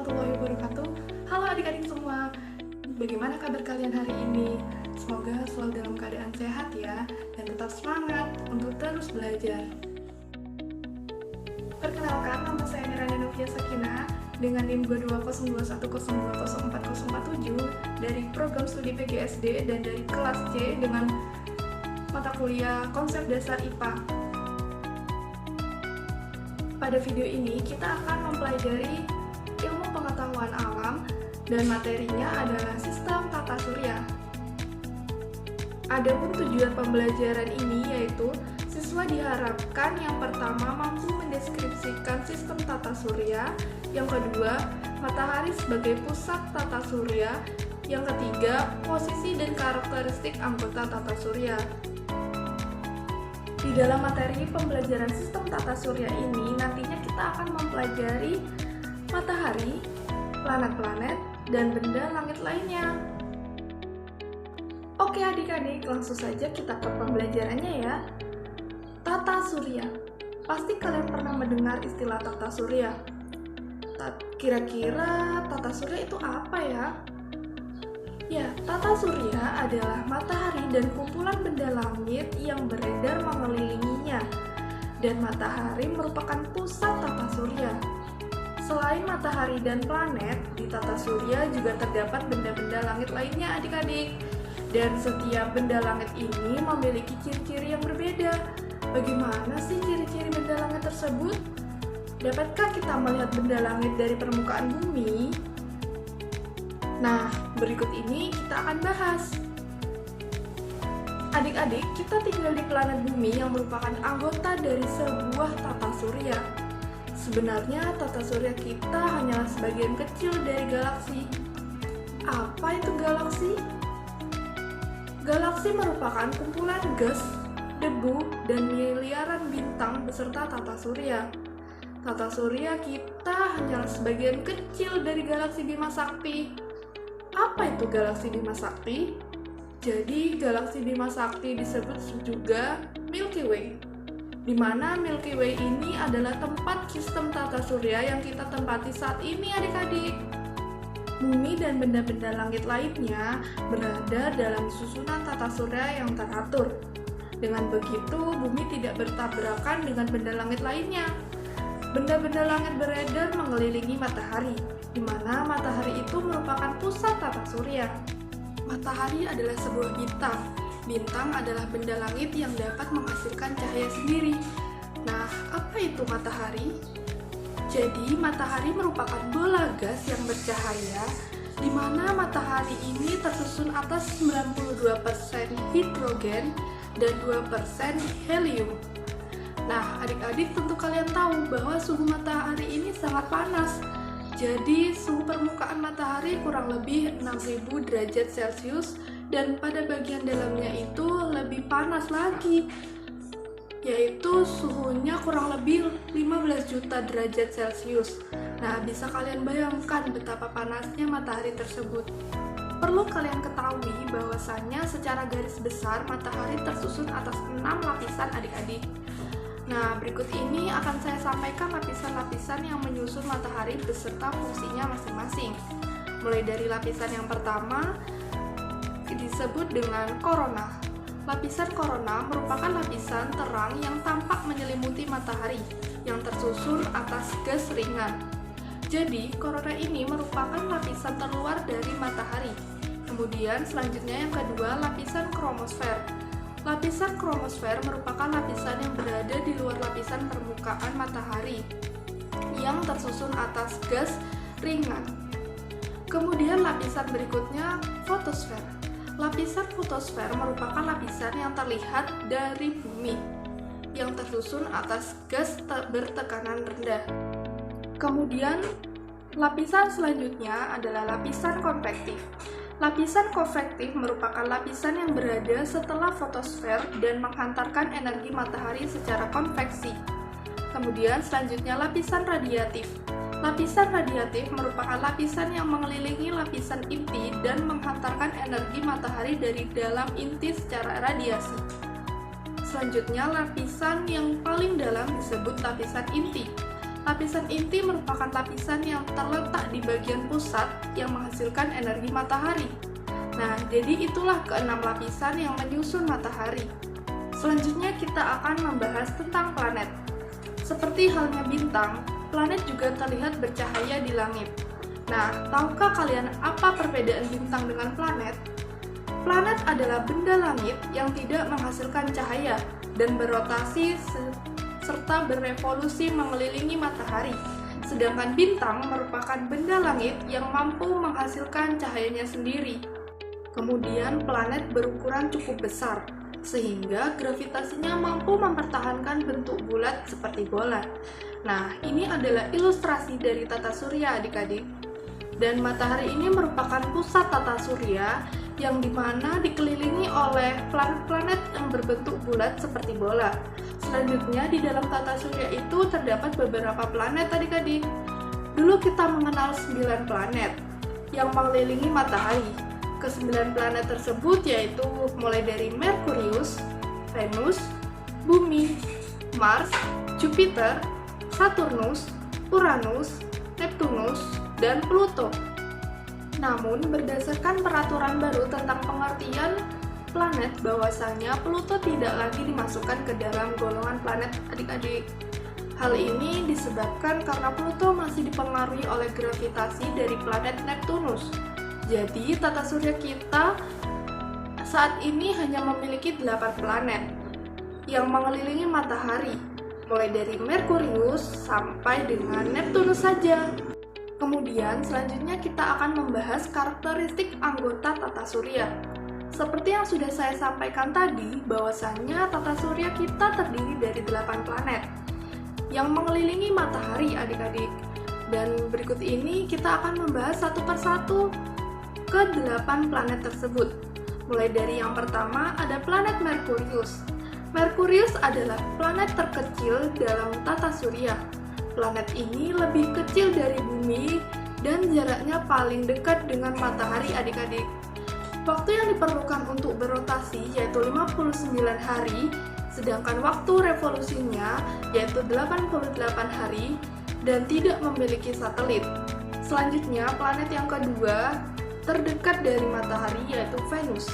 warahmatullahi wabarakatuh. Halo adik-adik semua, bagaimana kabar kalian hari ini? Semoga selalu dalam keadaan sehat ya, dan tetap semangat untuk terus belajar. Perkenalkan, nama saya Miranda Novia Sakinah dengan NIM 220210204047 dari program studi PGSD dan dari kelas C dengan mata kuliah konsep dasar IPA. Pada video ini kita akan mempelajari ilmu pengetahuan alam dan materinya adalah sistem tata surya. Adapun tujuan pembelajaran ini yaitu siswa diharapkan yang pertama mampu mendeskripsikan sistem tata surya, yang kedua matahari sebagai pusat tata surya, yang ketiga posisi dan karakteristik anggota tata surya. Di dalam materi pembelajaran sistem tata surya ini, nantinya kita akan mempelajari matahari, planet-planet, dan benda langit lainnya. Oke adik-adik, langsung saja kita ke pembelajarannya ya. Tata surya. Pasti kalian pernah mendengar istilah tata surya. Kira-kira tata surya itu apa ya? Ya, tata surya adalah matahari dan kumpulan benda langit yang beredar mengelilinginya. Dan matahari merupakan pusat tata surya. Selain matahari dan planet, di tata surya juga terdapat benda-benda langit lainnya adik-adik. Dan setiap benda langit ini memiliki ciri-ciri yang berbeda. Bagaimana sih ciri-ciri benda langit tersebut? Dapatkah kita melihat benda langit dari permukaan bumi? Nah, berikut ini kita akan bahas. Adik-adik, kita tinggal di planet bumi yang merupakan anggota dari sebuah tata surya. Sebenarnya tata surya kita hanyalah sebagian kecil dari galaksi. Apa itu galaksi? Galaksi merupakan kumpulan gas, debu, dan miliaran bintang beserta tata surya. Tata surya kita hanyalah sebagian kecil dari galaksi Bima Sakti. Apa itu galaksi Bima Sakti? Jadi, galaksi Bima Sakti disebut juga Milky Way, di mana Milky Way ini adalah tempat sistem tata surya yang kita tempati saat ini adik-adik. Bumi dan benda-benda langit lainnya berada dalam susunan tata surya yang teratur. Dengan begitu, bumi tidak bertabrakan dengan benda langit lainnya. Benda-benda langit beredar mengelilingi matahari, di mana matahari itu merupakan pusat tata surya. Matahari adalah sebuah bintang. Bintang adalah benda langit yang dapat menghasilkan cahaya sendiri. Nah, apa itu matahari? Jadi, matahari merupakan bola gas yang bercahaya, di mana matahari ini tersusun atas 92% hidrogen dan 2% helium. Nah, adik-adik tentu kalian tahu bahwa suhu matahari ini sangat panas. Jadi, suhu permukaan matahari kurang lebih 6000 derajat Celcius dan pada bagian dalamnya itu lebih panas lagi, yaitu suhunya kurang lebih 15 juta derajat Celcius. Nah, bisa kalian bayangkan betapa panasnya matahari tersebut. Perlu kalian ketahui bahwasannya secara garis besar matahari tersusun atas 6 lapisan adik-adik. Nah, berikut ini akan saya sampaikan lapisan-lapisan yang menyusun matahari beserta fungsinya masing-masing. Mulai dari lapisan yang pertama disebut dengan korona. Lapisan korona merupakan lapisan terang yang tampak menyelimuti matahari yang tersusun atas gas ringan. Jadi, korona ini merupakan lapisan terluar dari matahari. Kemudian selanjutnya yang kedua, lapisan kromosfer. Lapisan kromosfer merupakan lapisan yang berada di luar lapisan permukaan matahari yang tersusun atas gas ringan. Kemudian lapisan berikutnya, fotosfer. Lapisan fotosfer merupakan lapisan yang terlihat dari bumi yang tersusun atas gas bertekanan rendah. Kemudian lapisan selanjutnya adalah lapisan konvektif. Lapisan konvektif merupakan lapisan yang berada setelah fotosfer dan menghantarkan energi matahari secara konveksi. Kemudian selanjutnya lapisan radiatif. Lapisan radiatif merupakan lapisan yang mengelilingi lapisan inti dan menghantarkan energi matahari dari dalam inti secara radiasi. Selanjutnya lapisan yang paling dalam disebut lapisan inti. Lapisan inti merupakan lapisan yang terletak di bagian pusat yang menghasilkan energi matahari. Nah, jadi itulah keenam lapisan yang menyusun matahari. Selanjutnya kita akan membahas tentang planet. Seperti halnya bintang, planet juga terlihat bercahaya di langit. Nah, tahukah kalian apa perbedaan bintang dengan planet? Planet adalah benda langit yang tidak menghasilkan cahaya dan berotasi serta berevolusi mengelilingi matahari. Sedangkan bintang merupakan benda langit yang mampu menghasilkan cahayanya sendiri. Kemudian planet berukuran cukup besar, sehingga gravitasinya mampu mempertahankan bentuk bulat seperti bola. Nah, ini adalah ilustrasi dari tata surya adik-adik. Dan matahari ini merupakan pusat tata surya yang dimana dikelilingi oleh planet-planet yang berbentuk bulat seperti bola. Selanjutnya di dalam tata surya itu terdapat beberapa planet adik-adik. Dulu kita mengenal 9 planet yang mengelilingi matahari. Ke-9 planet tersebut yaitu mulai dari Merkurius, Venus, Bumi, Mars, Jupiter, Saturnus, Uranus, Neptunus, dan Pluto. Namun, berdasarkan peraturan baru tentang pengertian planet, bahwasanya Pluto tidak lagi dimasukkan ke dalam golongan planet adik-adik. Hal ini disebabkan karena Pluto masih dipengaruhi oleh gravitasi dari planet Neptunus. Jadi, tata surya kita saat ini hanya memiliki 8 planet yang mengelilingi matahari, mulai dari Merkurius sampai dengan Neptunus saja. Kemudian selanjutnya kita akan membahas karakteristik anggota tata surya. Seperti yang sudah saya sampaikan tadi, bahwasannya tata surya kita terdiri dari 8 planet yang mengelilingi matahari adik-adik. Dan berikut ini kita akan membahas satu persatu ke-8 planet tersebut. Mulai dari yang pertama ada planet Merkurius. Merkurius adalah planet terkecil dalam tata surya. Planet ini lebih kecil dari bumi dan jaraknya paling dekat dengan matahari adik-adik. Waktu yang diperlukan untuk berotasi yaitu 59 hari, sedangkan waktu revolusinya yaitu 88 hari dan tidak memiliki satelit. Selanjutnya, planet yang kedua terdekat dari matahari yaitu Venus.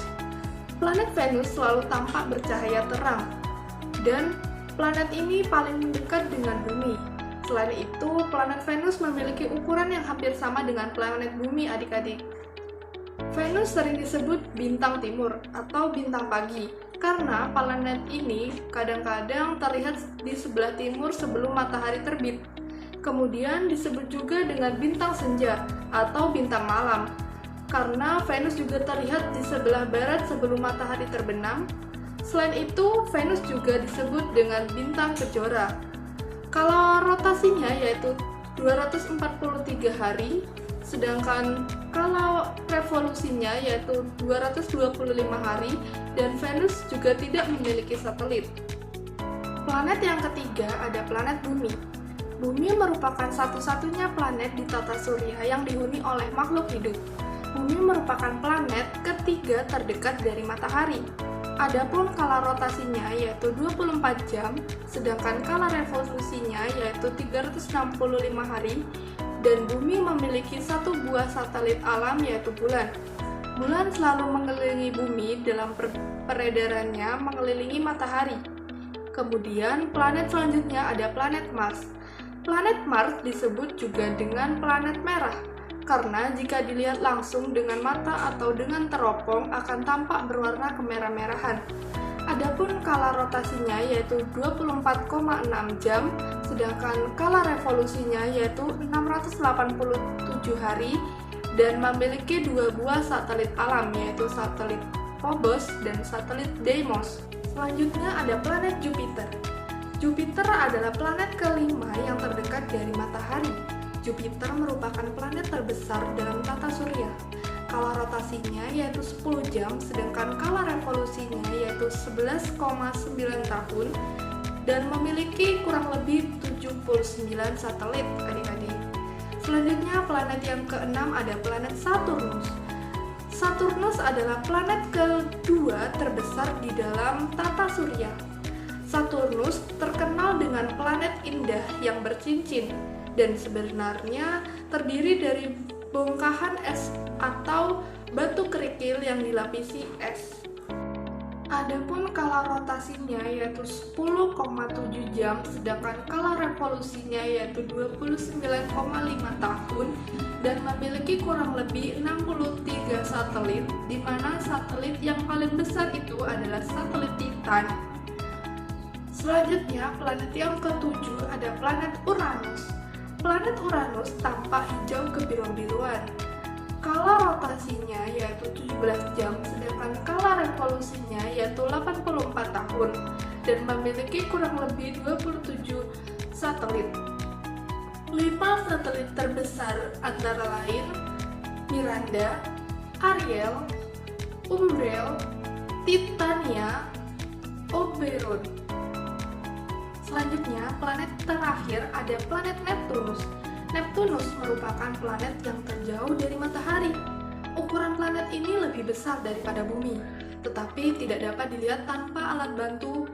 Planet Venus selalu tampak bercahaya terang dan planet ini paling dekat dengan bumi. Selain itu, planet Venus memiliki ukuran yang hampir sama dengan planet bumi adik-adik. Venus sering disebut bintang timur atau bintang pagi karena planet ini kadang-kadang terlihat di sebelah timur sebelum matahari terbit. Kemudian disebut juga dengan bintang senja atau bintang malam karena Venus juga terlihat di sebelah barat sebelum matahari terbenam. Selain itu, Venus juga disebut dengan bintang kejora. Kalau rotasinya yaitu 243 hari, sedangkan kalau revolusinya yaitu 225 hari, dan Venus juga tidak memiliki satelit. Planet yang ketiga ada planet Bumi. Bumi merupakan satu-satunya planet di tata surya yang dihuni oleh makhluk hidup. Bumi merupakan planet ketiga terdekat dari matahari. Adapun kala rotasinya yaitu 24 jam, sedangkan kala revolusinya yaitu 365 hari, dan Bumi memiliki satu buah satelit alam yaitu bulan. Bulan selalu mengelilingi Bumi dalam peredarannya mengelilingi matahari. Kemudian planet selanjutnya ada planet Mars. Planet Mars disebut juga dengan planet merah, karena jika dilihat langsung dengan mata atau dengan teropong akan tampak berwarna kemerah-merahan. Adapun kala rotasinya yaitu 24,6 jam, sedangkan kala revolusinya yaitu 687 hari dan memiliki dua buah satelit alam yaitu satelit Phobos dan satelit Deimos. Selanjutnya ada planet Jupiter. Jupiter adalah planet kelima yang terdekat dari matahari. Jupiter merupakan planet terbesar dalam tata surya. Kala rotasinya yaitu 10 jam, sedangkan kala revolusinya yaitu 11,9 tahun dan memiliki kurang lebih 79 satelit adik-adik. Selanjutnya planet yang keenam ada planet Saturnus. Saturnus adalah planet kedua terbesar di dalam tata surya. Saturnus terkenal dengan planet indah yang bercincin dan sebenarnya terdiri dari bongkahan es atau batu kerikil yang dilapisi es. Adapun kala rotasinya yaitu 10,7 jam, sedangkan kala revolusinya yaitu 29,5 tahun dan memiliki kurang lebih 63 satelit, di mana satelit yang paling besar itu adalah satelit Titan. Selanjutnya, planet yang ketujuh ada planet Uranus. Planet Uranus tampak hijau kebiru-biruan. Kala rotasinya yaitu 17 jam, sedangkan kala revolusinya yaitu 84 tahun dan memiliki kurang lebih 27 satelit. 5 satelit terbesar antara lain Miranda, Ariel, Umbriel, Titania, Oberon. Selanjutnya, planet terakhir ada planet Neptunus. Neptunus merupakan planet yang terjauh dari matahari. Ukuran planet ini lebih besar daripada bumi, tetapi tidak dapat dilihat tanpa alat bantu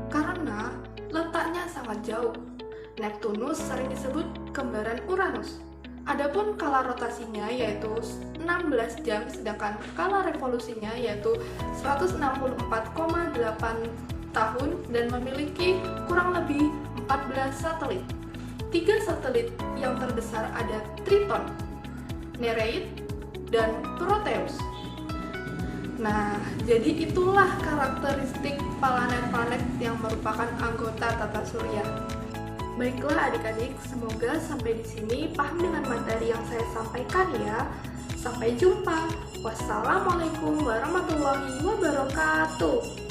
karena letaknya sangat jauh. Neptunus sering disebut kembaran Uranus. Adapun kala rotasinya yaitu 16 jam, sedangkan kala revolusinya yaitu 164,8 tahun dan memiliki kurang lebih 14 satelit. 3 satelit yang terbesar ada Triton, Nereid, dan Proteus. Nah, jadi itulah karakteristik planet-planet yang merupakan anggota tata surya. Baiklah adik-adik, semoga sampai di sini paham dengan materi yang saya sampaikan ya. Sampai jumpa. Wassalamualaikum warahmatullahi wabarakatuh.